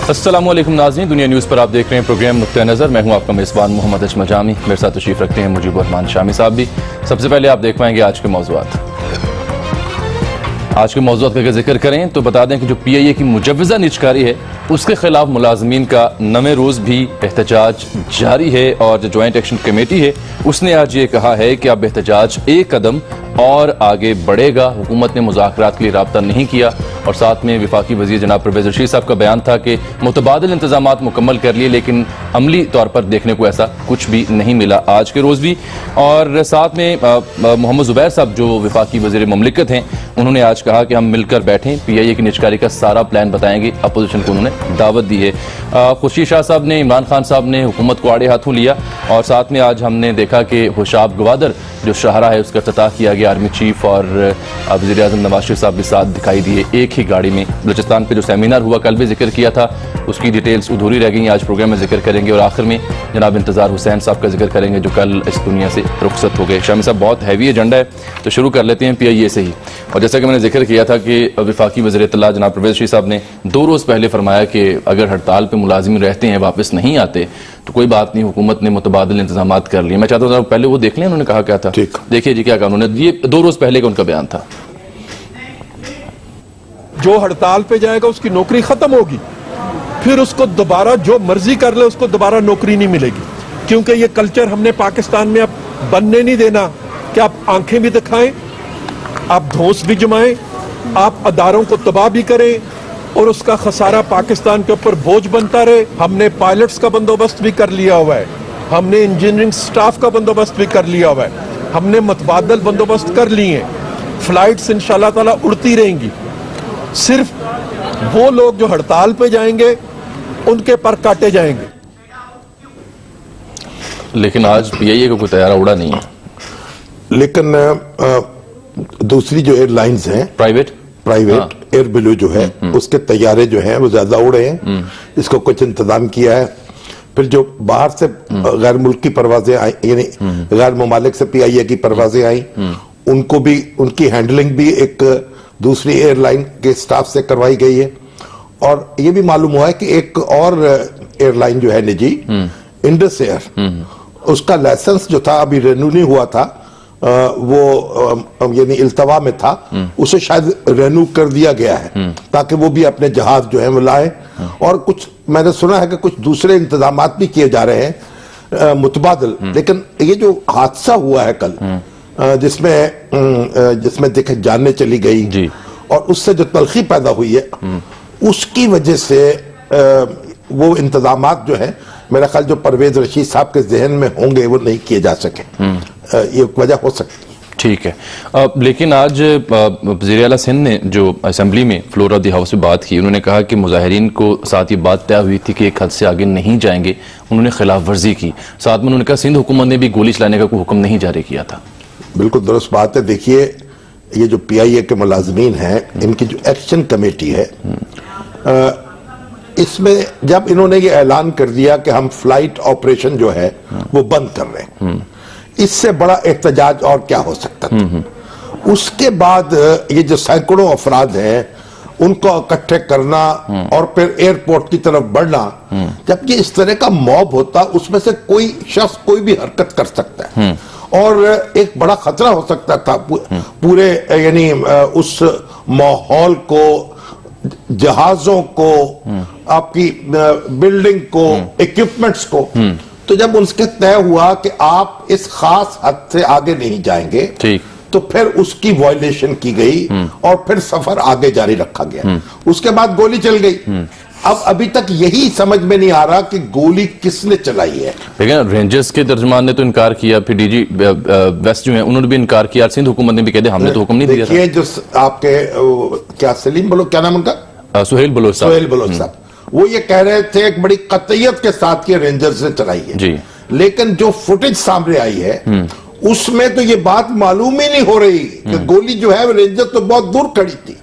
अस्सलामु अलैकुम नाज़रीन, दुनिया न्यूज़ पर आप देख रहे हैं प्रोग्राम नुक्ता नज़र। मैं हूं आपका मेज़बान मोहम्मद अजमल जामी। मेरे साथ तशरीफ़ रखते हैं मुजीबुर-रहमान शामी साहब भी। सबसे पहले आप देख पाएंगे आज के मौज़ूआत। आज के मौज़ूआत का अगर जिक्र करें तो बता दें कि जो PIA की मुजव्वज़ा निजकारी है उसके खिलाफ मुलाजमीन का नवे रोज़ भी एहतजाज जारी है और जो ज्वाइंट एक्शन कमेटी है उसने आज ये कहा है कि अब एहतजाज एक कदम और आगे बढ़ेगा। हुकूमत ने मुज़ाकरात के लिए राब्ता नहीं किया और साथ में वफाकी वज़ीर जनाब परवेज़ रशीद साहब का बयान था कि मुतबादिल इंतजामात मुकम्मल कर लिए, लेकिन अमली तौर पर देखने को ऐसा कुछ भी नहीं मिला आज के रोज़ भी। और साथ में मोहम्मद ज़ुबैर साहब जो वफाकी वज़ीर मुमलिकत हैं उन्होंने आज कहा कि हम मिलकर बैठें, PIA की निजकारी का सारा प्लान बताएंगे। अपोजिशन को उन्होंने दावत दी है। खुर्शीद शाह साहब ने, इमरान खान साहब ने हुकूमत को आड़े हाथों लिया और साथ में आज हमने देखा कि हुशाब गवादर जो शाहरा है उसका इफ्तिताह किया गया। आर्मी चीफ और वज़ीर आज़म नवाज शरीफ साहब भी साथ दिखाई दिए एक ही गाड़ी में। बलूचिस्तान पे जो सेमिनार हुआ कल भी जिक्र किया था, उसकी डिटेल्स अधूरी रह गई, आज प्रोग्राम में जिक्र करेंगे। और आखिर में जनाब इंतजार हुसैन साहब का जिक्र करेंगे जो कल इस दुनिया से रुखसत हो गए। शामी साहब बहुत हैवी एजेंडा है तो शुरू कर लेते हैं PIA से ही। और जैसा कि मैंने जिक्र किया था कि वफाकी वज़ीर इत्तला जनाब परवेज़ रशीद साहब ने 2 रोज़ पहले फरमाया कि अगर हड़ताल पर मुलाजिम रहते हैं, वापस नहीं आते तो कोई बात नहीं, हुकूमत ने मुतबादिल इंतजामात कर लिए। मैं चाहता हूँ पहले वो देख लें उन्होंने कहा क्या था। देखिए जी क्या कहा उन्होंने, ये 2 रोज़ पहले का उनका बयान था। जो हड़ताल पे जाएगा उसकी नौकरी खत्म होगी, फिर उसको दोबारा जो मर्जी कर ले उसको दोबारा नौकरी नहीं मिलेगी, क्योंकि ये कल्चर हमने पाकिस्तान में अब बनने नहीं देना कि आप आंखें भी दिखाएं, आप धौंस भी जमाएं, आप अदारों को तबाह भी करें और उसका खसारा पाकिस्तान के ऊपर बोझ बनता रहे। हमने पायलट्स का बंदोबस्त भी कर लिया हुआ है, हमने इंजीनियरिंग स्टाफ का बंदोबस्त भी कर लिया हुआ है, हमने मुतबादल बंदोबस्त कर लिए हैं। फ्लाइट्स इंशाल्लाह ताला उड़ती रहेंगी। सिर्फ वो लोग जो हड़ताल पे जाएंगे उनके पर काटे जाएंगे। लेकिन आज PIA का कोई तैयारा उड़ा नहीं है। लेकिन दूसरी जो एयरलाइंस हैं प्राइवेट एयर बिलो जो है उसके तैयारे जो हैं वो ज्यादा उड़े हैं। इसको कुछ इंतजाम किया है। फिर जो बाहर से गैर मुल्क की परवाजें आई, यानी गैर ममालिक से PIA की परवाजें आई, उनको भी, उनकी हैंडलिंग भी एक दूसरी एयरलाइन के स्टाफ से करवाई गई है। और ये भी मालूम हुआ है कि एक और एयरलाइन जो है निजी, इंडस एयर, उसका लाइसेंस जो था अभी रेन्यू नहीं हुआ था, वो यानी इल्तवा में था, उसे शायद रेन्यू कर दिया गया है ताकि वो भी अपने जहाज जो है वो लाए। और कुछ मैंने सुना है कि कुछ दूसरे इंतजामात भी किए जा रहे हैं मुतबादिल। लेकिन ये जो हादसा हुआ है कल, जिसमें देखे जानने चली गई और उससे जो तलखी पैदा हुई है, उसकी वजह से वो इंतजामात जो है मेरा ख्याल जो परवेज रशीद साहब के जहन में होंगे वो नहीं किए जा सके। ये वजह हो सकती है। ठीक है। लेकिन आज वज़ीर आला सिंध ने जो असेंबली में फ्लोर ऑफ द हाउस में बात की, उन्होंने कहा कि मुजाहिरीन को साथ ये बात तय हुई थी कि एक हद से आगे नहीं जाएंगे, उन्होंने खिलाफ वर्जी की। साथ में उन्होंने कहा सिंध हुकूमत ने भी गोली चलाने का कोई हुक्म नहीं जारी किया था। बिल्कुल दुरुस्त बात है। देखिए ये जो PIA के मुलाजमीन हैं, इनकी जो एक्शन कमेटी है, इसमें जब इन्होंने ये ऐलान कर दिया कि हम फ्लाइट ऑपरेशन जो है वो बंद कर रहे हैं, इससे बड़ा एहतजाज और क्या हो सकता था। उसके बाद ये जो सैकड़ों अफराद हैं उनको इकट्ठे करना और फिर एयरपोर्ट की तरफ बढ़ना, जब ये इस तरह का मॉब होता उसमें से कोई शख्स कोई भी हरकत कर सकता है और एक बड़ा खतरा हो सकता था पूरे यानी उस माहौल को, जहाजों को, आपकी बिल्डिंग को, इक्विपमेंट्स को। तो जब उसके तय हुआ कि आप इस खास हद से आगे नहीं जाएंगे, तो फिर उसकी वायलेशन की गई और फिर सफर आगे जारी रखा गया। उसके बाद गोली चल गई। अब अभी तक यही समझ में नहीं आ रहा कि गोली किसने चलाई है। लेकिन रेंजर्स के तर्जुमान ने तो इनकार किया, फिर DG वेस्ट जो है उन्होंने भी इनकार किया, सिंध हुकूमत ने भी कह दिया हमने तो हुक्म नहीं दिया था। देखिए जो आपके क्या सलीम बलोच, क्या नाम उनका, सुहेल बलोच साहब, वो ये कह रहे थे एक बड़ी कतईयत के साथ ये रेंजर्स ने चलाई है जी। लेकिन जो फुटेज सामने आई है उसमें तो ये बात मालूम ही नहीं हो रही कि गोली जो है रेंजर तो बहुत दूर खड़ी थी,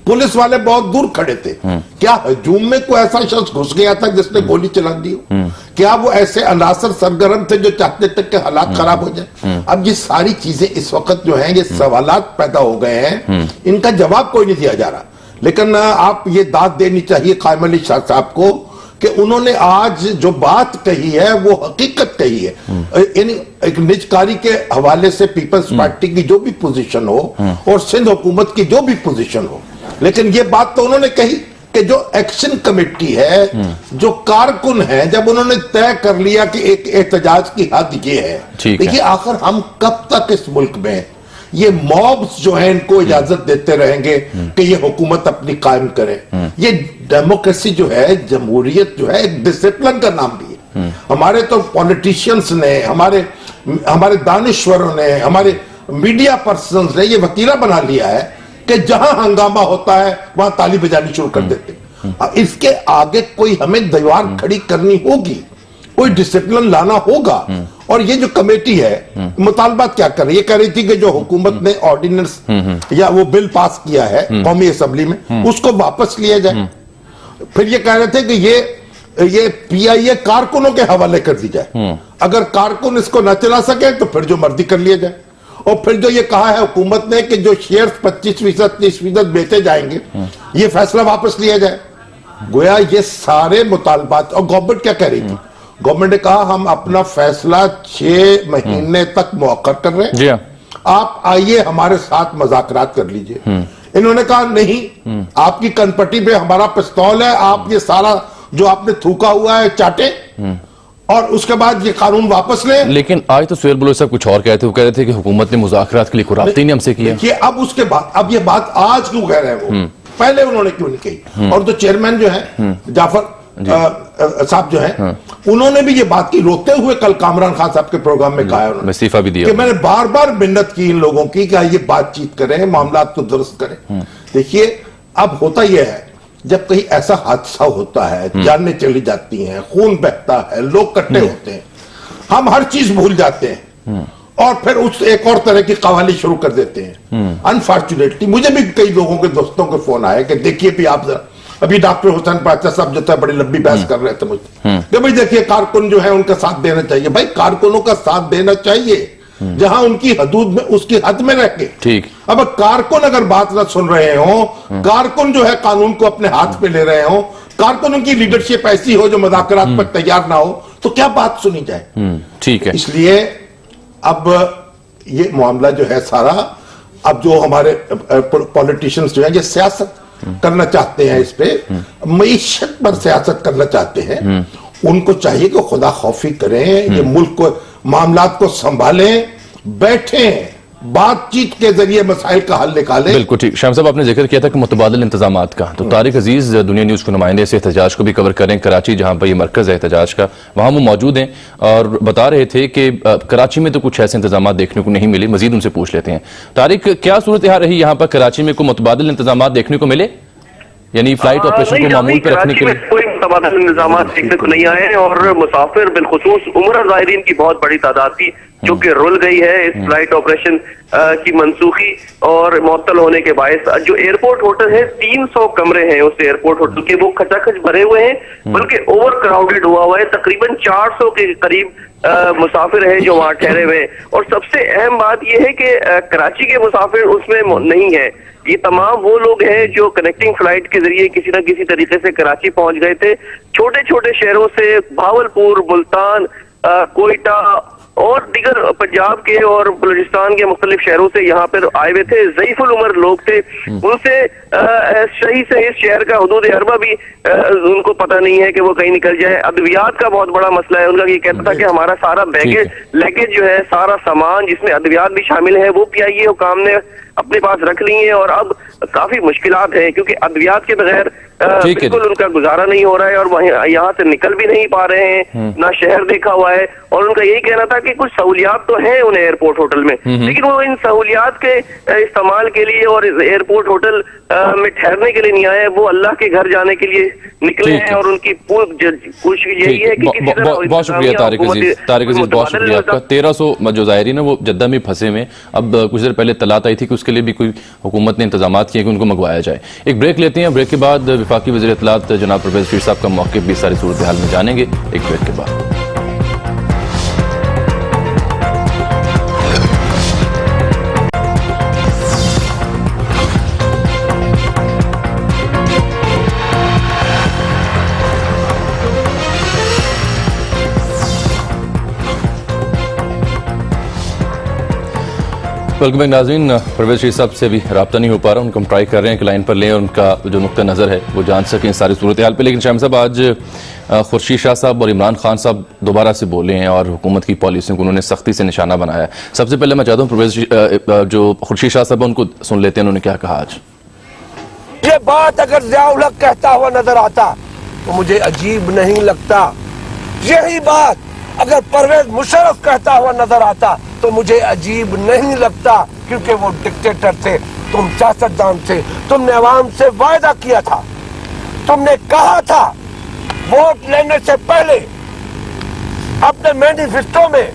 पुलिस वाले बहुत दूर खड़े थे। क्या हजूम में कोई ऐसा शख्स घुस गया था जिसने गोली चला दी हो? क्या वो ऐसे अनासर सरगर्म थे जो चाहते थे कि हालात खराब हो जाए? अब ये सारी चीजें इस वक्त जो हैं, ये सवालात पैदा हो गए हैं, इनका जवाब कोई नहीं दिया जा रहा। लेकिन आप ये दाद देनी चाहिए कायम अली शाह साहब को कि उन्होंने आज जो बात कही है वो हकीकत कही है। यानी एक निजकारी के हवाले से पीपल्स पार्टी की जो भी पोजीशन हो और सिंध हुकूमत की जो भी पोजीशन हो, लेकिन ये बात तो उन्होंने कही कि जो एक्शन कमेटी है, जो कारकुन है, जब उन्होंने तय कर लिया कि एक एहतजाज की हद ये है, देखिए आखिर हम कब तक इस मुल्क में ये मॉब्स जो है इनको इजाजत देते रहेंगे कि ये हुकूमत अपनी कायम करे। ये डेमोक्रेसी जो है, जमहूरियत जो है, एक डिसिप्लिन का नाम भी है। हमारे तो पॉलिटिशियंस ने, हमारे दानिश्वरों ने, हमारे मीडिया पर्सन्स ने ये वतीरा बना लिया है कि जहां हंगामा होता है वहां ताली बजानी शुरू कर देते हैं। इसके आगे कोई हमें दीवार खड़ी करनी होगी, कोई डिसिप्लिन लाना होगा। और ये जो कमेटी है मुतालबात क्या कर रही है? ये कह रही थी कि जो हुकूमत ने ऑर्डिनेंस या वो बिल पास किया है कौमी असेंबली में, उसको वापस लिया जाए। फिर ये कह रहे थे कि ये PIA कारकुनों के हवाले कर दी जाए, अगर कारकुन इसको न चला सके तो फिर जो मर्जी कर लिया जाए। और फिर जो ये कहा है हुकूमत ने कि जो शेयर्स 25% 30% बेचे जाएंगे, ये फैसला वापस लिया जाए। गोया ये सारे मुतालबात, और गवर्नमेंट क्या कह रही थी? गवर्नमेंट ने कहा हम अपना फैसला 6 महीने तक मौखर कर रहे हैं, जी हाँ। आप आइए हमारे साथ मुज़ाकरात कर लीजिए। इन्होंने कहा नहीं, आपकी कनपट्टी पे हमारा पिस्तौल है, आप ये सारा जो आपने थूका हुआ है चाटे और उसके बाद ये कानून वापस ले। लेकिन आज तो सुहेल बलोच साहब कुछ और कह रहे थे, वो कह रहे थे कि हुकूमत ने मुज़ाकरात के लिए कोई राब्ता ही नहीं हमसे किया। देखिए अब उसके बाद, अब ये बात आज क्यों कह रहे हैं वो, पहले उन्होंने क्यों नहीं कही? और तो चेयरमैन जो है जाफर साहब जो हैं, उन्होंने भी ये बात की, रोते हुए कल कामरान खान साहब के प्रोग्राम में कहा है उन्होंने, इस्तीफा भी दिया कि मैंने बार बार मिन्नत की इन लोगों की कि ये बातचीत करें, मामला को दुरुस्त करें। देखिए अब होता यह है, जब कहीं ऐसा हादसा होता है, जानें चली जाती हैं, खून बहता है, लोग इकट्ठे होते हैं, हम हर चीज भूल जाते हैं और फिर उस एक और तरह की कवाली शुरू कर देते हैं। अनफॉर्चुनेटली मुझे भी कई लोगों के दोस्तों के फोन आए कि देखिए भी आप जरा, अभी डॉक्टर हुसैन पाचा साहब जो था बड़ी लंबी बहस कर रहे थे मुझसे कि भाई देखिए कारकुन जो है उनका साथ देना चाहिए। भाई कारकुनों का साथ देना चाहिए जहां उनकी हदूद में, उसकी हद में रह के। ठीक, अब कारकुन अगर बात ना सुन रहे हो, कारकुन जो है कानून को अपने हाथ पे ले रहे हो, कारकुनों की लीडरशिप ऐसी हो जो मुज़ाकरात पर तैयार ना हो, तो क्या बात सुनी जाए? ठीक है, इसलिए अब ये मामला जो है सारा, अब जो हमारे पॉलिटिशियंस जो है ये सियासत करना चाहते हैं, इस पे मईशत पर सियासत करना चाहते हैं, उनको चाहिए कि खुदा खौफी करें, ये मुल्क को, मामलात को संभालें, बैठें, बातचीत के जरिए मसाइल का हल निकालें। बिल्कुल ठीक। शाम साहब आपने जिक्र किया था कि मुतबादिल इंतजामात का, तो तारिक अजीज दुनिया न्यूज के नुमाइंदे से एहतजाज को भी कवर करें। कराची जहां पर ये मरकज है एहतजाज का, वहां वो मौजूद हैं और बता रहे थे कि कराची में तो कुछ ऐसे इंतजाम देखने को नहीं मिले। मजीद उनसे पूछ लेते हैं। तारिक, क्या सूरत हाल रही यहाँ पर कराची में? कोई मुतबादिल इंतजाम देखने को मिले, यानी फ्लाइट ऑपरेशन को मामूल पर रखने के लिए? कोई मुतबादिल इंतजाम देखने को नहीं आए और मुसाफिर बिलखुसूस उम्रा ज़ायरीन की बहुत बड़ी तादाद थी जो कि रुल गई है इस फ्लाइट ऑपरेशन की मनसूखी और मुअत्तल होने के बायस। जो एयरपोर्ट होटल है, 300 कमरे हैं उस एयरपोर्ट होटल के, वो खचाखच भरे हुए हैं, बल्कि ओवर क्राउडेड हुआ है। तकरीबन 400 के करीब मुसाफिर हैं जो वहां ठहरे हुए हैं। और सबसे अहम बात यह है कि कराची के मुसाफिर उसमें नहीं है। ये तमाम वो लोग हैं जो कनेक्टिंग फ्लाइट के जरिए किसी न किसी तरीके से कराची पहुंच गए थे। छोटे छोटे शहरों से, भावलपुर, मुल्तान, कोयटा और दीगर पंजाब के और बलूचिस्तान के मुख्तलिफ शहरों से यहाँ पर आए हुए थे। ज़ईफुल उमर लोग थे, उनसे सही से इस शहर का हुदूद अरबा भी उनको पता नहीं है कि वो कहीं निकल जाए। अद्वियात का बहुत बड़ा मसला है उनका। ये कहता था कि हमारा सारा लगेज जो है, सारा सामान जिसमें अद्वियात भी शामिल है, वो PIA हुकाम ने अपने पास रख ली है और अब काफी मुश्किलात है क्योंकि अद्वियात के बगैर बिल्कुल उनका गुजारा नहीं हो रहा है और वहीं यहाँ से निकल भी नहीं पा रहे हैं, ना शहर देखा हुआ है। और उनका यही कहना था कि कुछ सहूलियात तो है उन्हें एयरपोर्ट होटल में, लेकिन वो इन सहूलियात के इस्तेमाल के लिए और एयरपोर्ट होटल में ठहरने के लिए नहीं आए, वो अल्लाह के घर जाने के लिए निकले हैं और उनकी कोशिश यही है कि बहुत शुक्रिया तारिक अजीज, बहुत शुक्रिया आपका। 1300 जो ज़ायरीन है वो जद्दा में फंसे हुए। अब कुछ देर पहले तलात आई थी कि उसके लिए भी कोई हुकूमत ने इंतजाम किए कि उनको मंगवाया जाए। एक ब्रेक लेते हैं, ब्रेक के बाद वफाकी वज़ीर इत्तलात जनाब परवेज़ रशीद साहब का मौक़िफ़ भी सारी सूरत हाल में जानेंगे। एक ब्रेक के बाद वेलकम बैक नाज़रीन। परवेज शेख साहब से भी रब्ता नहीं हो पा रहा, उनको हम ट्राई कर रहे हैं कि लाइन पर लें और उनका जो नुक्ता नज़र है वो जान सकें सारी सूरत हाल पे। लेकिन शाम साहब, आज खुर्शीद शाह साहब और इमरान खान साहब दोबारा से बोले हैं और हुकूमत की पॉलिसियों को उन्होंने सख्ती से निशाना बनाया है। सबसे पहले मैं चाहता हूँ परवेज जो खुर्शीद शाह साहब उनको सुन लेते हैं, उन्होंने क्या कहा आज। ये बात अगर ज़ियाउल हक कहता हुआ नजर आता तो मुझे अजीब नहीं लगता। यही बात अगर परवेज मुशर्रफ कहता हुआ नजर आता तो मुझे अजीब नहीं लगता, क्योंकि वो डिक्टेटर थे, तुम सियासतदान थे। तुमने अवाम से वायदा किया था, तुमने कहा था वोट लेने से पहले अपने मैनिफेस्टो में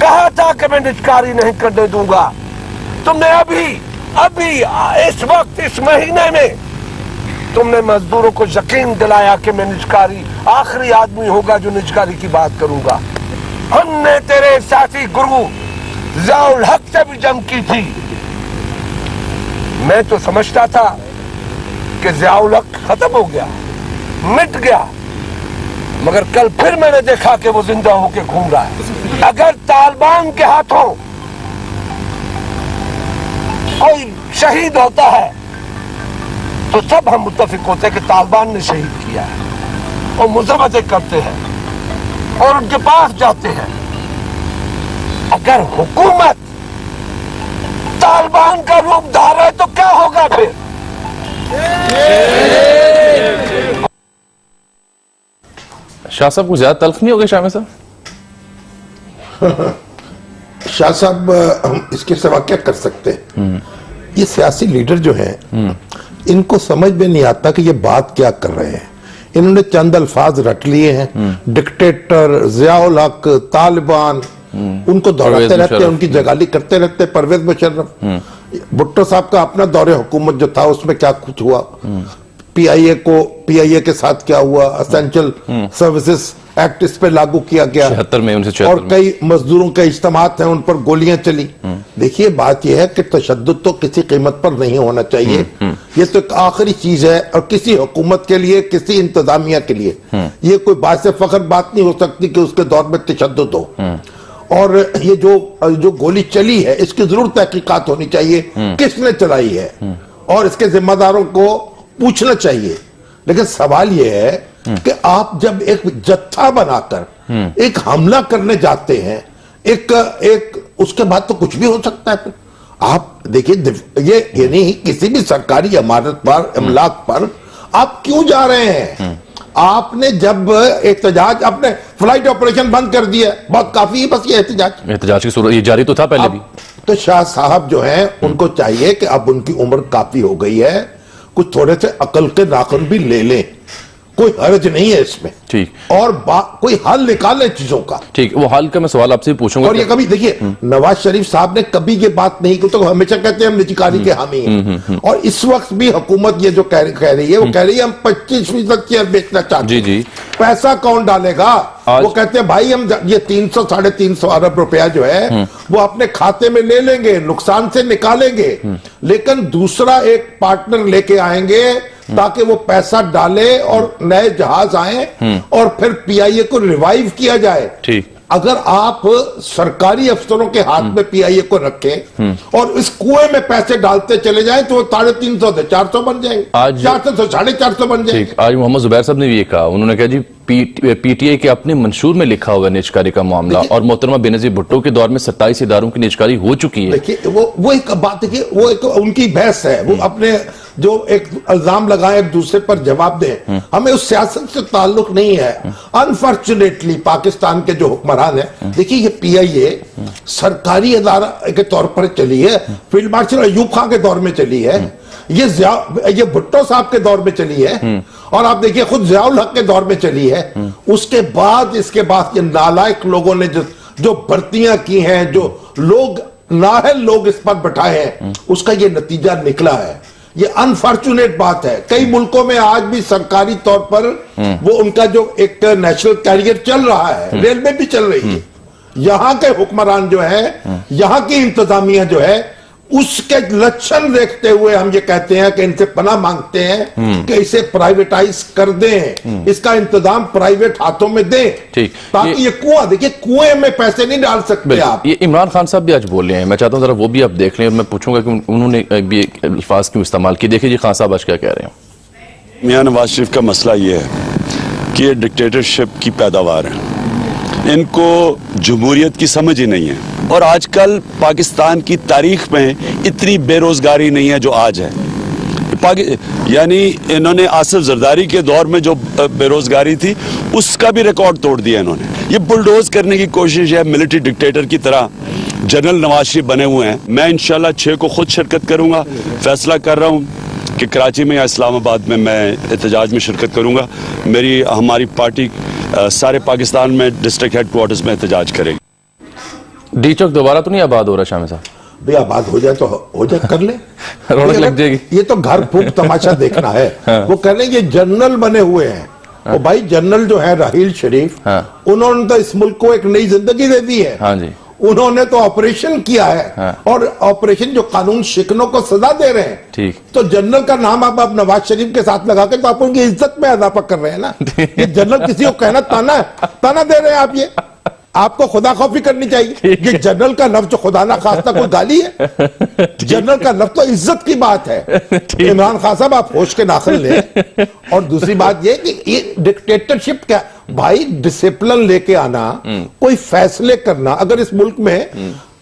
कहा था कि मैं निजकारी नहीं करने दूंगा। तुमने अभी इस वक्त इस महीने में तुमने मजदूरों को यकीन दिलाया कि मैं निजकारी आखिरी आदमी होगा जो निजकारी की बात करूंगा। हमने तेरे साथी गुरु ज़ियाउल हक से भी जंग की थी। मैं तो समझता था कि ज़ियाउल हक खत्म हो गया, मिट गया, मगर कल फिर मैंने देखा कि वो जिंदा होकर घूम रहा है। अगर तालिबान के हाथों कोई शहीद होता है तो सब हम मुत्तफिक होते हैं कि तालिबान ने शहीद किया है, और मुज़ाहमतें करते हैं और उनके पास जाते हैं। अगर हुकूमत तालिबान का रूप धारे तो क्या होगा फिर? शाह साहब को ज्यादा तल्ख नहीं हो गए शाह साहब? शाह साहब हम इसके सिवा क्या कर सकते हैं? ये सियासी लीडर जो हैं इनको समझ में नहीं आता कि ये बात क्या कर रहे हैं। इन्होंने चंद अल्फाज रट लिए हैं, डिक्टेटर, ज़ियाउल हक, तालिबान, उनको दोहराते रहते हैं, उनकी जगाली करते रहते हैं। परवेज मुशर्रफ, भुट्टो साहब का अपना दौरे हुकूमत जो था उसमें क्या कुछ हुआ, पीआईए के साथ क्या हुआ, एसेंशियल सर्विसेज एक्ट इस पे लागू किया गया 76 में, और कई मजदूरों के इज्तिमात हैं, उन पर गोलियां चली। देखिए बात यह है कि तशद्दुद तो किसी कीमत पर नहीं होना चाहिए। ये तो एक आखिरी चीज है, और किसी हुकूमत के लिए, किसी इंतजामिया के लिए ये कोई बात फख्र बात नहीं हो सकती कि उसके दौर में तशद्दुद हो। और ये जो गोली चली है इसकी जरूर तहकीकात होनी चाहिए, किसने चलाई है और इसके जिम्मेदारों को पूछना चाहिए। लेकिन सवाल यह है कि आप जब एक जत्था बनाकर एक हमला करने जाते हैं, एक उसके बाद तो कुछ भी हो सकता है। फिर आप देखिए, ये नहीं किसी भी सरकारी इमारत पर, इमलाक पर आप क्यों जा रहे हैं? आपने जब एहतजाज, अपने फ्लाइट ऑपरेशन बंद कर दिया, बहुत काफी है बस ये एहतजाज की सूरत, ये जारी तो था पहले भी। तो शाह साहब जो हैं उनको चाहिए कि अब उनकी उम्र काफी हो गई है, कुछ थोड़े से अकल के नाखून भी ले लें, कोई हर्ज नहीं है इसमें। ठीक, और कोई हल निकाले चीजों का। ठीक, वो हल का मैं सवाल आपसे पूछूंगा। और ये कभी देखिए, नवाज शरीफ साहब ने कभी ये बात नहीं की, तो हमेशा कहते हैं हम निजकारी के हामी हैं। और इस वक्त भी हुकूमत ये जो कह रही है, वो कह रही है हम 25% शेयर बेचना चाहते हैं। जी, पैसा कौन डालेगा? वो कहते हैं भाई हम ये 300-350 अरब रुपया जो है वो अपने खाते में ले लेंगे, नुकसान से निकालेंगे, लेकिन दूसरा एक पार्टनर लेके आएंगे ताकि वो पैसा डाले और नए जहाज आए और फिर पीआईए को रिवाइव किया जाए। ठीक, अगर आप सरकारी अफसरों के हाथ में पीआईए को रखें और इस कुएं में पैसे डालते चले जाएं तो वो 350 से 400 बन जाएंगे, आज 400 से 450 बन जाएंगे। आज मोहम्मद जुबैर साहब ने भी ये कहा, उन्होंने कहा जी पीटीआई के अपने मंशूर में लिखा हुआ निजकारी का मामला, और मोहतरमा बेनजीर भुट्टो के दौर में 27 इदारों की निजकारी हो चुकी है। देखिए वो एक बात है, वो एक उनकी बहस है, वो अपने जो एक इल्जाम लगाए एक दूसरे पर जवाब दें, हमें उस सियासत से ताल्लुक नहीं है। अनफॉर्चुनेटली पाकिस्तान के जो हुक्मरान है, देखिए ये पीआईए सरकारी अदारा के तौर पर चली है, फील्ड मार्शल अयूब खान के दौर में चली है, ये भुट्टो साहब के दौर में चली है, और आप देखिए खुद ज़ियाउल हक के दौर में चली है। उसके बाद इसके बाद ये नालायक लोगों ने जो भर्तियां की हैं, जो लोग नाहल लोग इस पर बैठाए हैं, उसका ये नतीजा निकला है। ये अनफॉर्चुनेट बात है। कई मुल्कों में आज भी सरकारी तौर पर वो उनका जो एक नेशनल कैरियर चल रहा है, रेल में भी चल रही है। यहाँ के हुक्मरान जो है, यहाँ की इंतजामिया जो है, उसके लक्षण देखते हुए हम ये कहते हैं कि इनसे पनाह मांगते हैं कि इसे प्राइवेटाइज कर दें, इसका इंतजाम प्राइवेट हाथों में दें, ठीक। ताकि ये कुआं, देखिए कुएं में पैसे नहीं डाल सकते आप। ये इमरान खान साहब भी आज बोल रहे हैं, मैं चाहता हूं जरा वो भी आप देख लें और मैं पूछूंगा कि उन्होंने भी अल्फाज क्यों इस्तेमाल किए। देखिए जी खान साहब आज क्या कह रहे हैं। मियां नवाज शरीफ का मसला ये है कि ये डिक्टेटरशिप की पैदावार है, इनको जमहूरियत की समझ ही नहीं है। और आजकल पाकिस्तान की तारीख में इतनी बेरोजगारी नहीं है जो आज है। यानी इन्होंने आसिफ जरदारी के दौर में जो बेरोजगारी थी उसका भी रिकॉर्ड तोड़ दिया इन्होंने। ये बुलडोज करने की कोशिश है, मिलिट्री डिक्टेटर की तरह जनरल नवाज शरीफ बने हुए हैं। मैं इंशाल्लाह 6 को खुद शिरकत करूंगा, फैसला कर रहा हूं कि कराची में या इस्लामाबाद में मैं एहतजाज में शिरकत करूंगा। हमारी पार्टी सारे पाकिस्तान में डिस्ट्रिक्ट हेडक्वार्टर्स में एहतजाज करेगी। डी चौक दोबारा तो नहीं आबाद हो रहा शामिल साहब? भैया बात हो जाए तो हो जाए, कर ले रौनक लग जाएगी। ये तो घर फूक तमाशा देखना है। वो कह रहे हैं ये जनरल बने हुए हैं। वो भाई जनरल जो है राहील शरीफ, उन्होंने तो इस मुल्क को एक नई जिंदगी दे दी है। हाँ जी, उन्होंने तो ऑपरेशन किया है और ऑपरेशन जो कानून शिकनों को सजा दे रहे हैं। ठीक। तो जनरल का नाम आप नवाज शरीफ के साथ लगा के तो आप उनकी इज्जत में इजाफा कर रहे हैं ना। ये जनरल किसी को कहना ताना दे रहे हैं आप। ये आपको खुदा खौफी करनी चाहिए। ये जनरल का लफ्ज जो खुदा ना खास्ता कोई गाली है? जनरल का लफ्ज तो इज्जत की बात है। इमरान खान साहब आप होश के नाखन लें। और दूसरी बात ये कि ये डिक्टेटरशिप क्या भाई, डिसिप्लिन लेके आना, कोई फैसले करना। अगर इस मुल्क में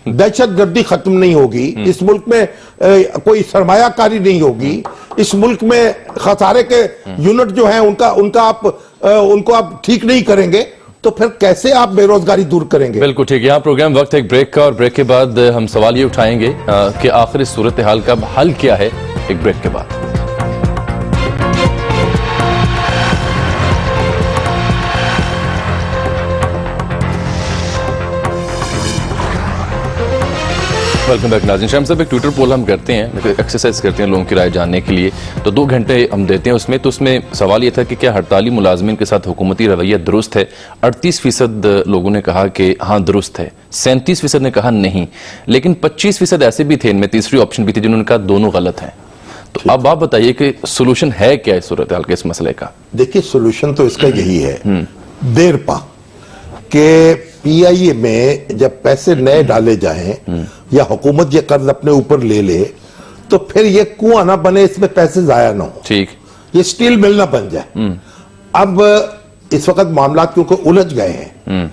दहशतगर्दी खत्म नहीं होगी, इस मुल्क में कोई सरमायाकारी नहीं होगी, इस मुल्क में खसारे के यूनिट जो है उनको आप ठीक नहीं करेंगे, तो फिर कैसे आप बेरोजगारी दूर करेंगे? बिल्कुल ठीक। यहाँ प्रोग्राम वक्त है एक ब्रेक का, और ब्रेक के बाद हम सवाल ये उठाएंगे कि आखिर इस सूरत हाल का हल क्या है। एक ब्रेक के बाद वेलकम बैक नाज़रीन। शाम साहब एक ट्विटर पोल हम करते हैं, एक्सरसाइज करते हैं लोगों की राय जानने के लिए, तो 2 घंटे हम देते हैं उसमें। तो उसमें सवाल ये था कि क्या हड़ताली मुलाजमीन के साथ हुकूमती रवैया दुरुस्त है। 38% लोगों ने कहा कि हाँ दुरुस्त है, 37% ने कहा नहीं, लेकिन 25% ऐसे भी थे, इनमें तीसरी ऑप्शन भी थी जिन्होंने कहा दोनों गलत हैं। तो अब आप बताइए कि सोल्यूशन है क्या इस सूरत हाल के इस मसले का? देखिए सोल्यूशन तो इसका यही है, देर पा के पीआईए में जब पैसे नए डाले जाएं या हुकूमत ये कर्ज अपने ऊपर ले ले, तो फिर ये कुआं ना बने, इसमें पैसे जाया ना हो। ठीक, ये स्टील मिल ना बन जाए। अब इस वक्त मामला क्योंकि उलझ गए हैं,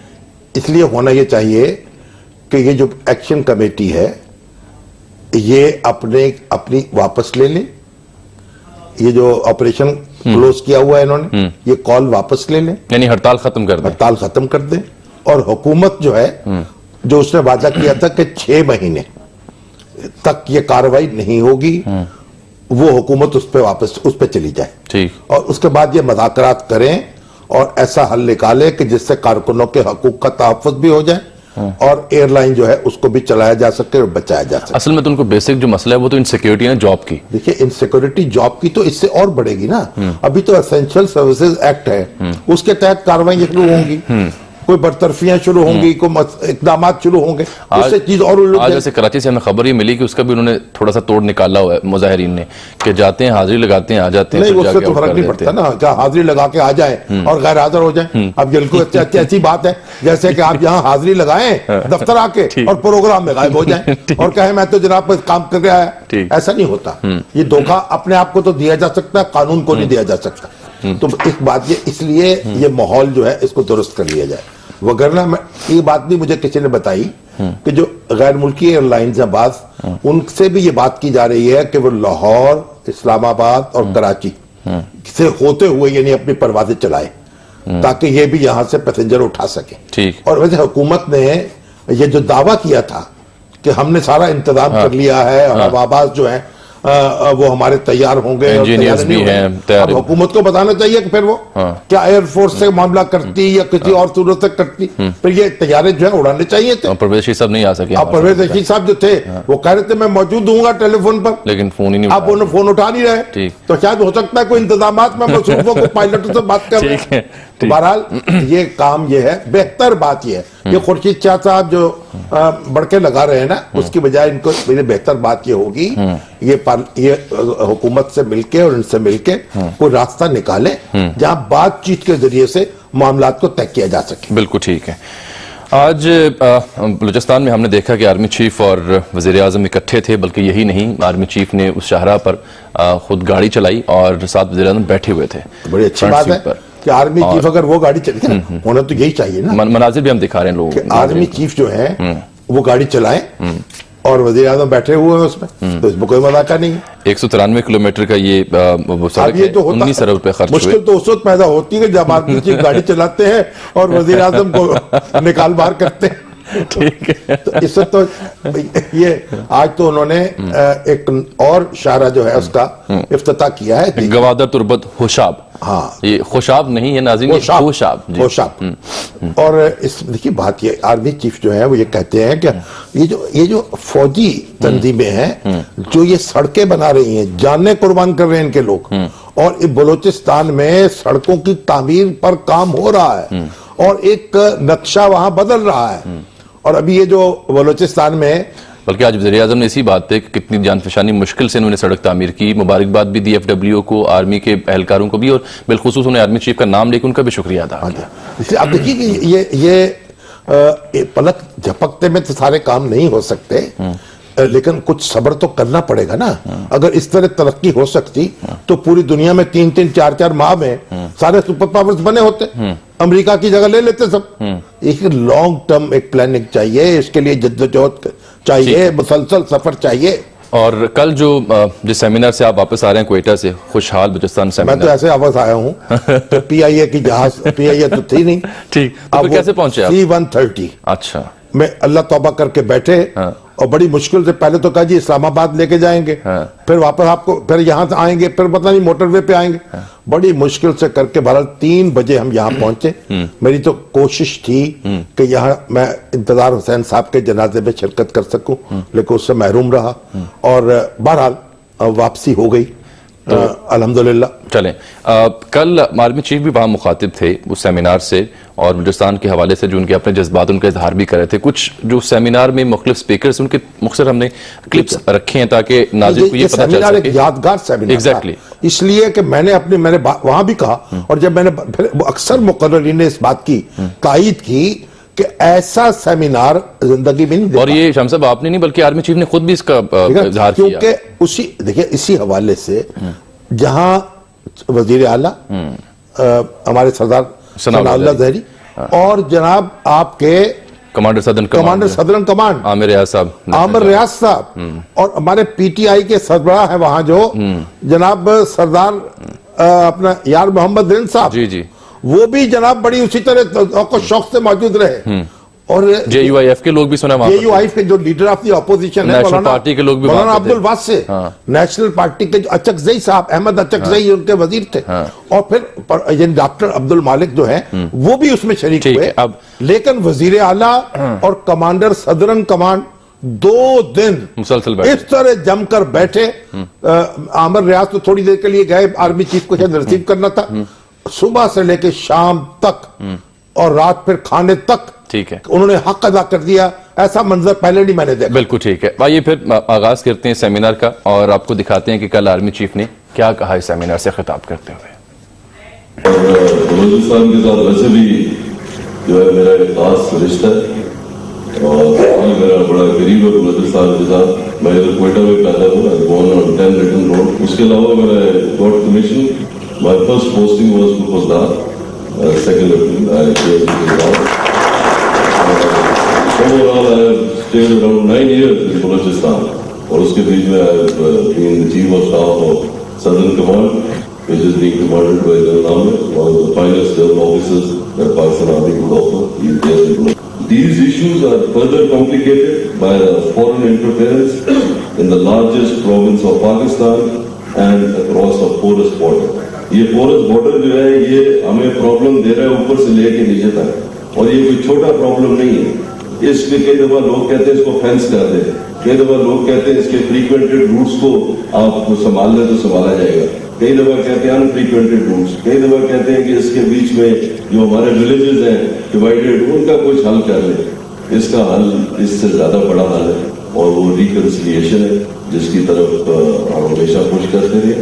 इसलिए होना ये चाहिए कि ये जो एक्शन कमेटी है ये अपनी वापस ले लें। ये जो ऑपरेशन क्लोज किया हुआ है इन्होंने, ये कॉल वापस ले लें, यानी हड़ताल खत्म कर दें। और हुकूमत जो है, जो उसने वादा किया था कि 6 महीने तक ये कार्रवाई नहीं होगी, वो हुकूमत उस पे चली जाए। ठीक। और उसके बाद ये मुज़ाकरात करें और ऐसा हल निकाले कि जिससे कारकुनों के हकूक का तहफ़्फ़ुज़ भी हो जाए और एयरलाइन जो है उसको भी चलाया जा सके और बचाया जा सके। असल में तो उनको बेसिक जो मसला है वो तो इनसिक्योरिटी है जॉब की। देखिए इनसिक्योरिटी जॉब की तो इससे और बढ़ेगी ना। अभी तो एसेंशियल सर्विसेज एक्ट है, उसके तहत कार्रवाई शुरू होंगी, कोई बरतरफियां शुरू होंगी, कोई इकदाम शुरू होंगे, उससे चीज और आज जैसे कराची से हमें खबर ये मिली कि उसका भी उन्होंने थोड़ा सा तोड़ निकाला हुआ है मुजाहिरीन ने, कि जाते हैं हाजिरी लगाते हैं आ जाते हैं। नहीं, उससे तो फर्क नहीं पड़ता ना, क्या हाजिरी लगा के आ जाए और गैर हाजिर हो जाए। अब बिल्कुल अच्छी बात है, जैसे कि आप यहाँ हाजिरी लगाएं दफ्तर आके और प्रोग्राम में गायब हो जाए और कहे मैं तो जनाब काम करके आया। ऐसा नहीं होता। ये धोखा अपने आप को तो दिया जा सकता है, कानून को नहीं दिया जा सकता। तो इस बात इसलिए ये माहौल जो है इसको दुरुस्त कर लिया जाए। वगरना ये बात भी मुझे किसी ने बताई कि जो गैर मुल्की एयरलाइंस हैं बाज़, उनसे भी ये बात की जा रही है कि वो लाहौर, इस्लामाबाद और कराची से होते हुए यानी अपनी परवाजें चलाए ताकि ये भी यहां से पैसेंजर उठा सके। ठीक। और वैसे हुकूमत ने ये जो दावा किया था कि हमने सारा इंतजाम कर लिया है और हवाबाज जो है वो हमारे तैयार होंगे, इंजीनियर्स भी हैं। अब हुकूमत को बताना चाहिए कि फिर वो क्या एयरफोर्स से मामला करती या किसी और सूरत से करती, फिर ये तैयारे जो है उड़ाने चाहिए थे। परवेज साहब नहीं आ सके। अब परवेज रशीद साहब जो थे वो कह रहे थे मैं मौजूद दूंगा टेलीफोन पर, लेकिन फोन ही नहीं, आप उन्हें फोन उठा नहीं रहे। तो शायद हो सकता है कोई इंतजाम में मसरूफों को पायलटों से बात कर रहे हैं। तो बहरहाल ये काम ये है, बेहतर बात ये है, ये खुर्शीद शाह साहब जो बड़के लगा रहे हैं ना, उसकी बजाय इनको मेरी बेहतर बात ये होगी, ये हुकूमत से मिलके और इनसे मिलके कोई रास्ता निकाले जहां बातचीत के जरिए से मामलात को तय किया जा सके। बिल्कुल ठीक है। आज बलूचिस्तान में हमने देखा कि आर्मी चीफ और वजीर आजम इकट्ठे थे, बल्कि यही नहीं, आर्मी चीफ ने उस शाहराह पर खुद गाड़ी चलाई और साथ वजीर आजम बैठे हुए थे। बड़ी अच्छी बात है कि आर्मी चीफ अगर वो गाड़ी चले, होना तो यही चाहिए ना। मनाजिर भी हम दिखा रहे हैं लोगों को, आर्मी चीफ जो है वो गाड़ी चलाए और वजीर आजम बैठे हुए हैं उसमें, तो इसमें कोई मजाक नहीं है। 193 किलोमीटर का ये वो सड़क है, 19 अरब रुपए खर्च हुए। मुश्किल तो उस वक्त पैदा होती है जब आर्मी चीफ गाड़ी चलाते हैं और वजीर आजम को निकाल बाहर करते हैं। ठीक है, तो इससे तो ये आज तो उन्होंने एक और शाहरा जो है उसका इफ्तिताह किया है, गवादर तुर्बत होशाब। हाँ, ये खुशाब नहीं है नाज़रीन, होशाब। और इस देखिए बात ये, आर्मी चीफ जो है वो ये कहते हैं कि ये जो फौजी तंजीमें हैं जो ये सड़कें बना रही हैं, जाने कुर्बान कर रहे हैं इनके लोग, और बलूचिस्तान में सड़कों की तामीर पर काम हो रहा है और एक नक्शा वहां बदल रहा है। और अभी ये जो बलूचिस्तान में, बल्कि आज वज़ीर आज़म ने इसी बात पे कि कितनी जानफशानी मुश्किल से उन्होंने सड़क तामीर की, मुबारकबाद भी दी DFW को, आर्मी के एहलकारों को भी, और बिलखुसूस उन्हें आर्मी चीफ का नाम लेकर उनका भी शुक्रिया अदा किया। इसलिए आप देखिए कि ये पलक झपकते में तो सारे काम नहीं हो सकते, लेकिन कुछ सब्र तो करना पड़ेगा ना। अगर इस तरह तरक्की हो सकती तो पूरी दुनिया में 3-3, 4-4 माह में सारे सुपर पावर्स बने होते, अमेरिका की जगह ले लेते सब। एक लॉन्ग टर्म एक प्लानिंग चाहिए, इसके लिए जद्दोजहद चाहिए, मुसलसल सफर चाहिए। और कल जो जिस सेमिनार से आप वापस आ रहे हैं क्वेटा से, खुशहाल बलूचिस्तान सेमिनार, मैं तो ऐसे वापस आया हूँ तो PIA की जहाज, PIA तो थी नहीं, ठीक, तो कैसे पहुंचे आप? C-130। अच्छा, मैं अल्लाह तौबा करके बैठे और बड़ी मुश्किल से पहले तो कहा जी इस्लामाबाद लेके जाएंगे, फिर वापस आपको, फिर यहां से आएंगे, फिर पता नहीं मोटरवे पे आएंगे, बड़ी मुश्किल से करके बहरहाल 3 बजे हम यहाँ पहुंचे। मेरी तो कोशिश थी कि यहाँ मैं इंतजार हुसैन साहब के जनाजे में शिरकत कर सकूं, लेकिन उससे महरूम रहा और बहरहाल वापसी हो गई अल्हम्दुलिल्लाह। चलें, कल आर्मी चीफ भी वहां मुखातिब थे उस सेमिनार से, और बलूचिस्तान के हवाले से जो उनके अपने जज्बात उनका इजहार भी कर रहे थे। कुछ जो सेमिनार में मुख्तलिफ स्पीकर्स, उनके मुख्तसर हमने क्लिप्स रखे हैं ताकि नाज़रीन को ये पता चल सके। एक यादगार सेमिनार एग्जैक्टली, इसलिए कि मैंने वहां भी कहा, और जब मैंने फिर अक्सर मुकर्ररीन ने इस बात की तायीद की कि ऐसा सेमिनार जिंदगी में नहीं देखा। और ये शम्स साहब आपने नहीं बल्कि आर्मी चीफ ने खुद भी इसका इजहार किया, क्योंकि उसी देखिए इसी हवाले से जहां वजीर आला हमारे सरदार सनाउल्लाह ज़हरी और जनाब आपके कमांडर सदरन कमांड आमिर रियाज साहब और हमारे PTI के सरबराह है वहां जो जनाब सरदार अपना यार मोहम्मद रिन साहब, जी, वो भी जनाब बड़ी उसी तरह शौक से मौजूद रहे। और JUIF के लोग भी सुना, JUIF के जो लीडर ऑफ द ऑपोजिशन है, नेशनल पार्टी के लोग भी, मौलाना अब्दुल वासे, नेशनल पार्टी के अचकजई साहब, अहमद अचकजई उनके वजीर थे, और फिर डॉक्टर अब्दुल मालिक जो है वो भी उसमें शरीक हुए। अब लेकिन वजीर आला और कमांडर सदरन कमांड 2 दिन मुसलसल इस तरह जमकर बैठे। आमिर रियाज तो थोड़ी देर के लिए गए, आर्मी चीफ को शायद रिसीव करना था, सुबह से लेकर शाम तक और रात फिर खाने तक, ठीक है, उन्होंने हक अदा कर दिया। ऐसा मंजर पहले नहीं मैंने देखा। बिल्कुल ठीक है, आइए फिर आगाज करते हैं सेमिनार का और आपको दिखाते हैं कि कल आर्मी चीफ ने क्या कहा इस सेमिनार से खिताब करते हुए। बलूचिस्तान के साथ वैसे भी जो है मेरा एक खास रिश्ता है और मेरा बड़ा करीब है बलूचिस्तान के साथ। मैं इधर क्वेटा में पैदा हुआ, बोर्न ऑन 10 रिटन रोड। उसके अलावा मैंने got commission, my first posting was to फौजदार, second lieutenant. Overall, I have stayed around 9 years in Balochistan, और उसके बीच में I have been the chief of staff of Southern Command, which is being commanded by General Ahmed, one of the finest general officers that Pakistan Army could offer. These issues are further complicated by foreign interference in the largest province of Pakistan and across a porous border. ये porous border जो है ये हमें problem दे रहा है ऊपर से लेके नीचे तक, और ये कोई छोटा प्रॉब्लम नहीं है। इसमें कई दफा लोग कहते हैं इसको फेंस कर दे, कई दफा लोग कहते हैं इसके फ्रीक्वेंटेड रूट्स को आप संभाल लें तो संभाला जाएगा, कई दफा कहते हैं अनफ्रीक्वेंटेड रूट्स, कई दफा कहते हैं कि इसके बीच में जो हमारे विलेजेस हैं डिवाइडेड, उनका कुछ हल कर ले। इसका हल इससे ज्यादा बड़ा हल है और वो रिकंसिलिएशन है, जिसकी तरफ हम हमेशा पुश करते रहे।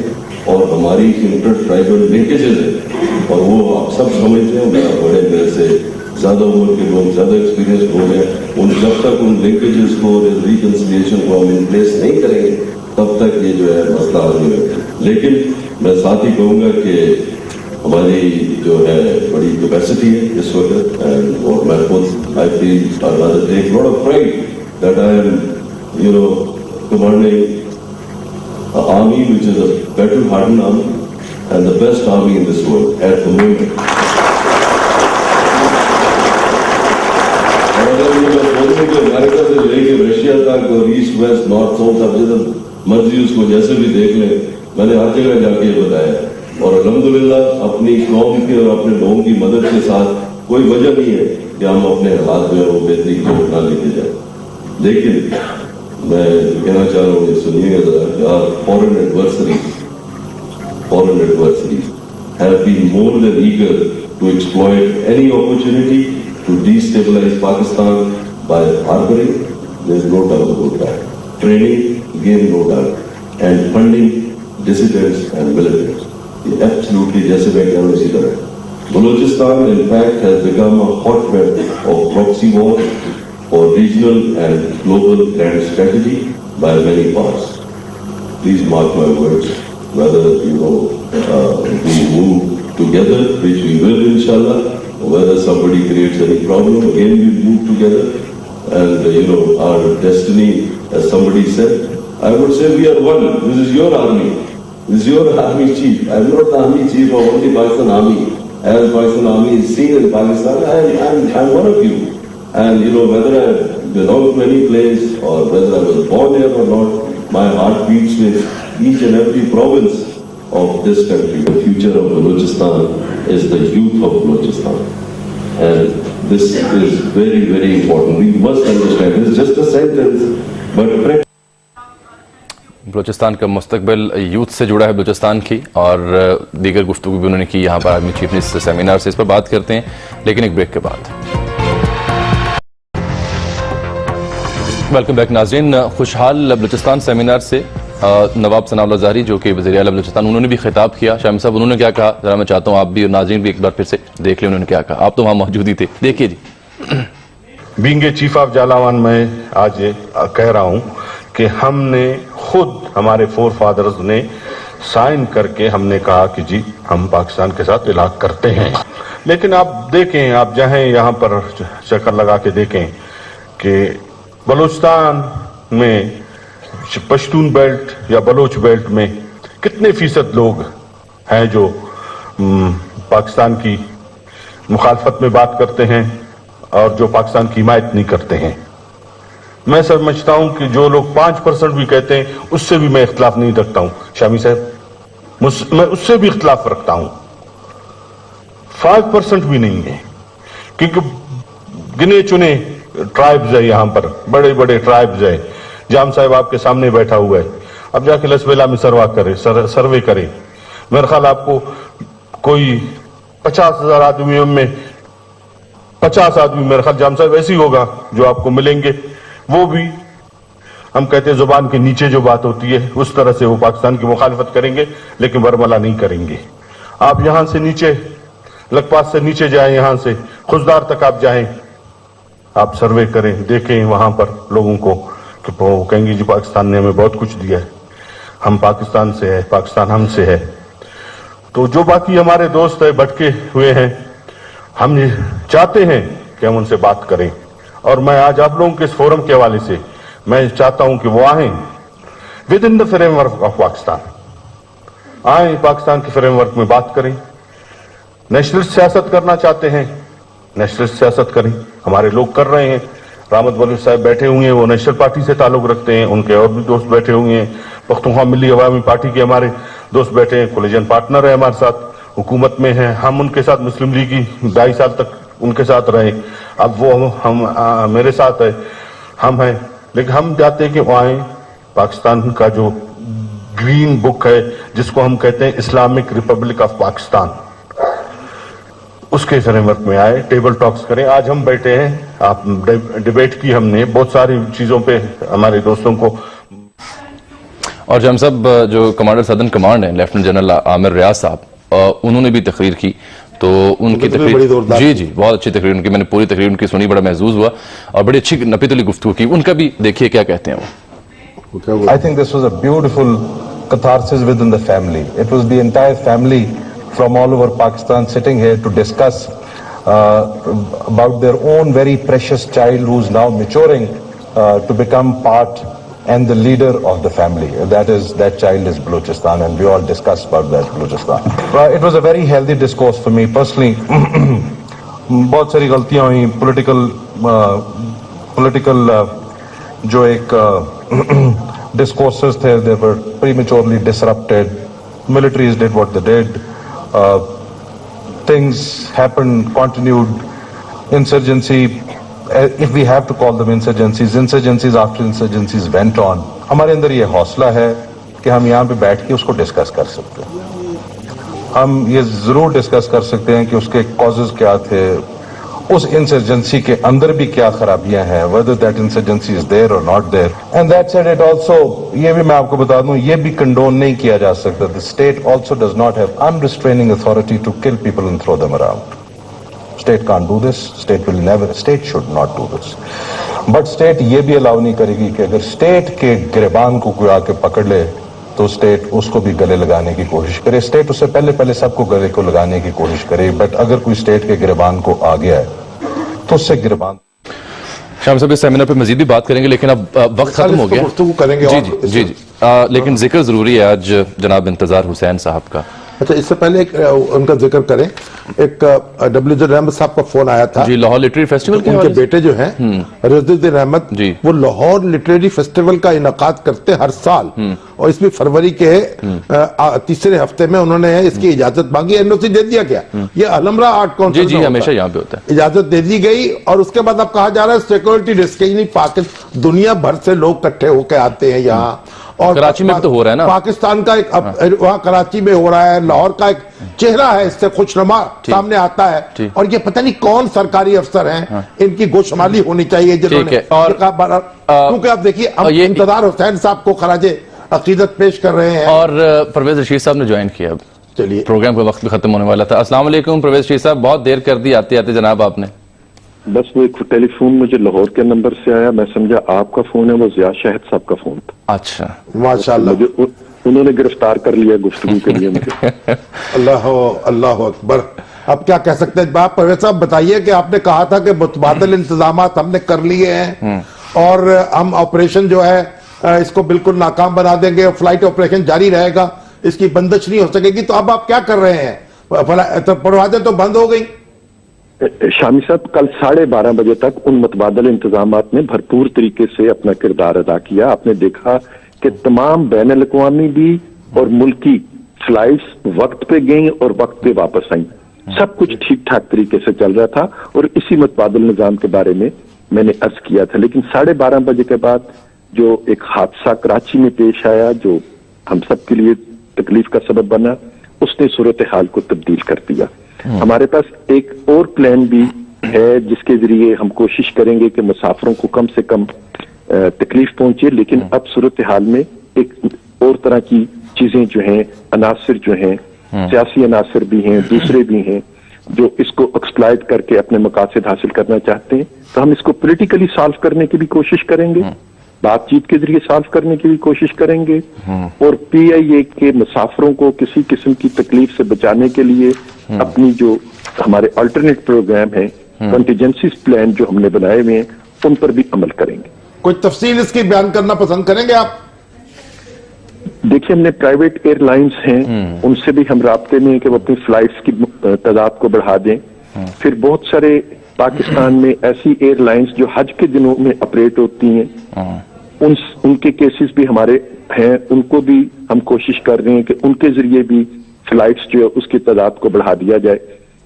और हमारी इंटर ट्राइबल लिंकेजेस है और वो आप सब समझते हैं, बड़े मेरे से ज्यादा उम्र के लोग, ज्यादा एक्सपीरियंस लोग हैं, उन जब तक उन लिंकेजेस को, रिकंसिलिएशन को हम इन प्लेस नहीं करेंगे तब तक ये जो है मसला हल नहीं होगा। लेकिन मैं साथ ही कहूंगा कि हमारी जो है बड़ी कैपेसिटी है इस वक्त, और मैं खुद I feel take lot of pride that I am commanding an army which is a battle-hardened army and the best army in this world at the moment. और अगर ये बात बोलने के अमेरिका से लेके रशिया तक और ईस्ट वेस्ट नॉर्थ साउथ, आप जिधर मर्जी उसको जैसे भी देख लें, मैंने हर जगह जाके ये बताया। और अल्हम्दुलिल्लाह अपनी कौम की और अपने लोगों की मदद के साथ कोई वजह नहीं है कि हम अपने हालात जो है वो बेहतरी की ओर ना लेके जाए। लेकिन मैं कहना चाह रहा हूँ, सुनिएगा जरा, यार foreign adversaries have been more than eager to exploit any opportunity to destabilize Pakistan by harboring, there is no doubt about that, training, again no doubt, and funding dissidents and militants. ये absolutely जैसे मैं कहूँ इसी तरह Balochistan in fact has become a hotbed of proxy war for regional and global grand strategy by many parts. Please mark my words, whether we move together, which we will inshallah, or whether somebody creates any problem, again we move together. And our destiny, as somebody said, I would say we are one. This is your army. This is your army chief. I am not the army chief of only Pakistan army. As Pakistan army is seen in Pakistan, I am one of you. And whether I belong to any place or whether I was born here or not, my heart beats with each and every province of this country. The future of Balochistan is the youth of Balochistan. And this is very, very important. We must understand. This is just a sentence, but Balochistan का मुस्तकबिल youth से जुड़ा है बलूचिस्तान की, और दीगर गुफ्तगू भी उन्होंने की यहाँ पर आर्मी चीफ ने सेमिनार से। इस पर बात करते हैं लेकिन एक ब्रेक के बाद। वेलकम बैक नाज़रीन। खुशहाल बलूचिस्तान सेमिनार से नवाब सनाउल्लाह ज़ाहरी जो कि वज़ीर आला बलूचिस्तान, उन्होंने भी खिताब किया। शामी साहब उन्होंने क्या कहा, जरा मैं चाहता हूँ आप भी और नाज़रीन भी एक बार फिर से देख लें उन्होंने क्या कहा। आप तो वहाँ मौजूद ही थे, देखिए जी। Being a chief of Jhalawan, मैं आज कह रहा हूँ कि हमने खुद, हमारे फोर फादर्स ने साइन करके हमने कहा कि जी हम पाकिस्तान के साथ इलाक़ करते हैं। लेकिन आप देखें, आप चाहें यहाँ पर चक्कर लगा के देखें कि बलूचिस्तान में पश्तून बेल्ट या बलोच बेल्ट में कितने फीसद लोग हैं जो पाकिस्तान की मुखालफत में बात करते हैं और जो पाकिस्तान की हिमायत नहीं करते हैं। मैं समझता हूं कि जो लोग 5% भी कहते हैं उससे भी मैं इख्तिलाफ नहीं रखता हूं। शामी साहब, मैं उससे भी इख्तिलाफ रखता हूं। 5% भी नहीं है, क्योंकि गिने चुने ट्राइब्स है यहाँ पर, बड़े बड़े ट्राइब्स है। जाम साहब आपके सामने बैठा हुआ है, अब जाके लसबेला में सर्वे करे। मेरे ख्याल आपको कोई 50,000 आदमियों में 50 आदमी मेरे ख्याल जाम साहब ऐसे ही होगा जो आपको मिलेंगे। वो भी हम कहते हैं जुबान के नीचे जो बात होती है उस तरह से वो पाकिस्तान की मुखालफत करेंगे, लेकिन बरमला नहीं करेंगे। आप यहां से नीचे, लखपात से नीचे जाएं, यहां से खुजदार तक आप जाएं, आप सर्वे करें, देखें वहां पर लोगों को कि वो कहेंगे जी पाकिस्तान ने हमें बहुत कुछ दिया है, हम पाकिस्तान से है, पाकिस्तान हमसे है। तो जो बाकी हमारे दोस्त है भटके हुए हैं, हम चाहते हैं कि हम उनसे बात करें। और मैं आज आप लोगों के इस फोरम के हवाले से मैं चाहता हूं कि वो आए with in the framework of Pakistan, आए पाकिस्तान के फ्रेमवर्क में बात करें। नेशनलिस्ट सियासत करना चाहते हैं, नेशनलिस्ट सियासत करें, हमारे लोग कर रहे हैं। रहमत बलूच साहब बैठे हुए हैं, वो नेशनल पार्टी से ताल्लुक रखते हैं, उनके और भी दोस्त बैठे हुए हैं। पख्तूनख्वा मिली अवामी पार्टी के हमारे दोस्त बैठे हैं, कोलिजन पार्टनर है हमारे साथ, हुकूमत में हैं। हम उनके साथ मुस्लिम लीग की 2.5 साल तक उनके साथ रहे, अब वो हम मेरे साथ है, हम हैं। लेकिन हम चाहते हैं कि वो आए, पाकिस्तान का जो ग्रीन बुक है जिसको हम कहते हैं इस्लामिक रिपब्लिक ऑफ पाकिस्तान, उसके फ्रेमवर्क में आए, टेबल टॉक्स करें। आज हम बैठे हैं, आप डिबेट की हमने बहुत सारी चीजों पे हमारे दोस्तों को। और हम सब जो कमांडर सदर्न कमांड है लेफ्टिनेंट जनरल आमिर रियाज साहब, उन्होंने भी तकरीर की, तो उनकी तकरीर जी बहुत अच्छी तकरीर उनकी, मैंने पूरी तकरीर उनकी सुनी, बड़ा महसूस हुआ और बड़ी अच्छी नपीतुली गुफ्तगू की। उनका भी देखिए क्या कहते हैं वो। I think this was a beautiful catharsis within the family. It was the entire family from all over Pakistan sitting here to discuss about their own very precious child who's now maturing to become part and the leader of the family. That child is Balochistan, and we all discussed about that Balochistan. It was a very healthy discourse for me personally. बहुत सारी गलतियां हुई, political जो एक discourses थे, they were prematurely disrupted. Militaries did what they did. Things happened, continued. Insurgency, if we have to call them insurgencies after insurgencies went on. हमारे अंदर ये हौसला है कि हम यहाँ पे बैठ के उसको डिस्कस कर सकते हैं। हम ये जरूर डिस्कस कर सकते हैं कि उसके कॉजेज क्या थे, उस इंसर्जेंसी के अंदर भी क्या खराबियां हैं, whether that insurgency is there or not there. And that said, it also, ये भी मैं आपको बता दूं, ये भी कंडोन नहीं किया जा सकता. The state also does not have unrestraining authority to kill people and throw them around. State can't do this. State should not do this. But state ये भी अलाउ नहीं करेगी कि अगर state के गिरबान को कोई आके पकड़ ले तो स्टेट उसको भी गले लगाने की कोशिश करे. स्टेट उससे पहले सबको गले को लगाने की कोशिश करे. बट अगर कोई स्टेट के गिरबान को आ गया है तो उससे गिरबान। शाम साहब इस सेमिनार पे मजीद भी बात करेंगे, लेकिन अब वक्त खत्म हो गया। करेंगे जी, लेकिन जिक्र जरूरी है आज जनाब इंतजार हुसैन साहब का। अच्छा, इससे पहले उनका जिक्र करें, एक डब्ल्यू अहमद साहब का फोन आया था जी, लाहौर लिटरेरी फेस्टिवल के उनके बेटे जो हैं रज़ीउद्दीन अहमद जी, वो लाहौर लिटरेरी फेस्टिवल का इनकाद करते हर साल, और इसमें फरवरी के तीसरे हफ्ते में उन्होंने इसकी इजाजत मांगी, एनओसी दे दिया गया। ये अलमरा आर्ट काउंसिल जी हमेशा यहाँ पे होता है, इजाजत दे दी गई। और उसके बाद अब कहा जा रहा है सिक्योरिटी रिस्क, पाकिस्तान दुनिया भर से लोग इकट्ठे होकर आते हैं यहाँ, और कराची में तो हो रहा है ना, पाकिस्तान का एक वहां कराची में हो रहा है, लाहौर का एक चेहरा है इससे खुशनुमा सामने आता है। और ये पता नहीं कौन सरकारी अफसर हैं, इनकी गोशमाली होनी चाहिए जिन्होंने, और क्योंकि आप देखिए हम इंतजार हुसैन साहब को खराजे अकीदत पेश कर रहे हैं, और परवेज रशीद साहब ने ज्वाइन किया। अब चलिए, प्रोग्राम का वक्त भी खत्म होने वाला था। अस्सलाम वालेकुम परवेज रशीद साहब, बहुत देर कर दी आते आते जनाब आपने। बस वो एक टेलीफोन मुझे लाहौर के नंबर से आया, मैं समझा आपका फोन है, वो जिया शाहिद साहब का फोन था। अच्छा, माशाल्लाह, मुझे उन्होंने गिरफ्तार कर लिया गुफ्तगू के लिए मुझे। अल्लाह अकबर। अब क्या कह सकते हैं बाप। परवेज साहब बताइए कि आपने कहा था कि मुतबादिल इंतजाम हमने कर लिए हैं और हम ऑपरेशन जो है इसको बिल्कुल नाकाम बना देंगे, फ्लाइट ऑपरेशन जारी रहेगा, इसकी बंदिश नहीं हो सकेगी। तो अब आप क्या कर रहे हैं? परवाजें तो बंद हो गई। शामी साहब, कल 12:30 बजे तक उन मुतबादल इंतजामात ने भरपूर तरीके से अपना किरदार अदा किया। आपने देखा कि तमाम बैन अल-अक़वामी भी और मुल्की फ्लाइट्स वक्त पे गई और वक्त पे वापस आई, सब कुछ ठीक ठाक तरीके से चल रहा था। और इसी मुतबादल निजाम के बारे में मैंने अर्ज किया था। लेकिन 12:30 बजे के बाद जो एक हादसा कराची में पेश आया, जो हम सब के लिए तकलीफ का सबब बना, उसने सूरत हाल को तब्दील कर दिया। हमारे पास एक और प्लान भी है जिसके जरिए हम कोशिश करेंगे कि मुसाफिरों को कम से कम तकलीफ पहुंचे। लेकिन अब सूरत हाल में एक और तरह की चीजें जो हैं, अनासिर जो हैं, सियासी अनासिर भी हैं, दूसरे भी हैं, जो इसको एक्सप्लॉइट करके अपने मकासद हासिल करना चाहते हैं। तो हम इसको पॉलिटिकली सॉल्व करने की भी कोशिश करेंगे, बातचीत के जरिए सॉल्व करने की भी कोशिश करेंगे, और PIA के मुसाफिरों को किसी किस्म की तकलीफ से बचाने के लिए अपनी जो हमारे अल्टरनेट प्रोग्राम है, कंटीजेंसी प्लान जो हमने बनाए हुए हैं, उन पर भी अमल करेंगे। कोई तफसील इसकी बयान करना पसंद करेंगे आप? देखिए, हमने प्राइवेट एयरलाइंस हैं, उनसे भी हम राब्ते में हैं कि वो अपनी फ्लाइट्स की तादाद को बढ़ा दें। फिर बहुत सारे पाकिस्तान में ऐसी एयरलाइंस जो हज के दिनों में ऑपरेट होती हैं, उनके केसेस भी हमारे हैं, उनको भी हम कोशिश कर रहे हैं कि उनके जरिए भी फ्लाइट्स जो है उसकी तादाद को बढ़ा दिया जाए,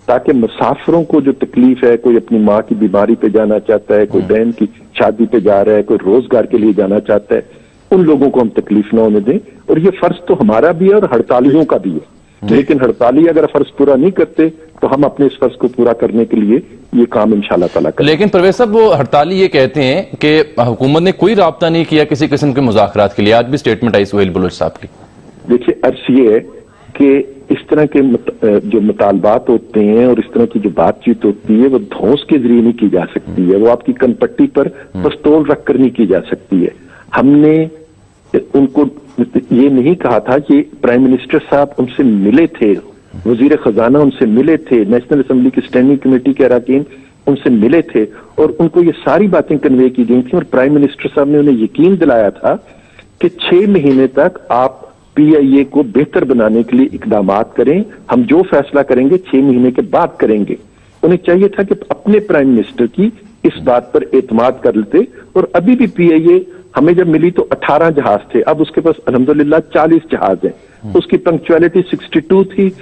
ताकि मुसाफिरों को जो तकलीफ है, कोई अपनी माँ की बीमारी पे जाना चाहता है, कोई बहन की शादी पे जा रहा है, कोई रोजगार के लिए जाना चाहता है, उन लोगों को हम तकलीफ न होने दें। और ये फर्ज तो हमारा भी है और हड़तालियों का भी है, लेकिन हड़ताली अगर फर्ज पूरा नहीं करते तो हम अपने इस फर्ज को पूरा करने के लिए ये काम इंशाल्लाह ताला करेंगे। लेकिन परवेज साहब, वो हड़ताली ये कहते हैं कि हुकूमत ने कोई राब्ता नहीं किया किसी किस्म के मुज़ाकरात के लिए। आज भी स्टेटमेंट आई सुहेल बलोच साहब की। देखिए, अर्ज ये है कि इस तरह के जो मुतालबात होते हैं और इस तरह की जो बातचीत होती है वो धौंस के जरिए नहीं की जा सकती है, वो आपकी कनपट्टी पर पिस्तौल रखकर नहीं की जा सकती है। हमने उनको ये नहीं कहा था कि प्राइम मिनिस्टर साहब उनसे मिले थे, वजीर खजाना उनसे मिले थे, नेशनल असेंबली की स्टैंडिंग कमेटी के अरकान उनसे मिले थे और उनको ये सारी बातें कन्वे की गई थी और प्राइम मिनिस्टर साहब ने उन्हें यकीन दिलाया था कि 6 महीने तक आप PIA को बेहतर बनाने के लिए इकदामात करें, हम जो फैसला करेंगे 6 महीने के बाद करेंगे। उन्हें चाहिए था कि अपने प्राइम मिनिस्टर की इस बात पर एतमाद कर लेते। और अभी भी PIA हमें जब मिली तो 18 जहाज थे, अब उसके पास अल्हम्दुलिल्लाह 40 जहाज हैं। उसकी पंक्चुअलिटी 62 थी,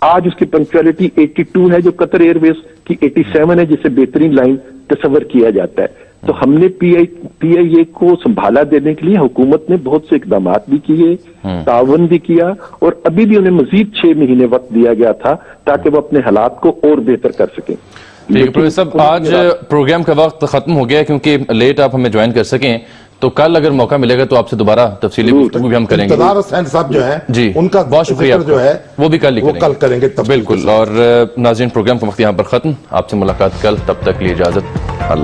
आज उसकी पंक्चुअलिटी 82 है, जो कतर एयरवेज की 87 है, जिसे बेहतरीन लाइन तस्वर किया जाता है। तो हमने PIA को संभाला देने के लिए हुकूमत ने बहुत से इकदाम भी किए, तावन भी किया और अभी भी उन्हें मजीद 6 महीने वक्त दिया गया था ताकि वो अपने हालात को और बेहतर कर सकें। प्रोफेसर साहब, आज प्रोग्राम का वक्त खत्म हो गया क्योंकि लेट आप हमें ज्वाइन कर सकें, तो कल अगर मौका मिलेगा तो आपसे दोबारा तफसीली गुफ्तगू भी हम करेंगे। इंतजार हुसैन साहब जो है जी, उनका बहुत शुक्रिया जो है वो भी कल करेंगे बिल्कुल। और नाज़रीन, प्रोग्राम का वक्त यहाँ पर खत्म, आपसे मुलाकात कल, तब तक लिए इजाजत, अल्लाह।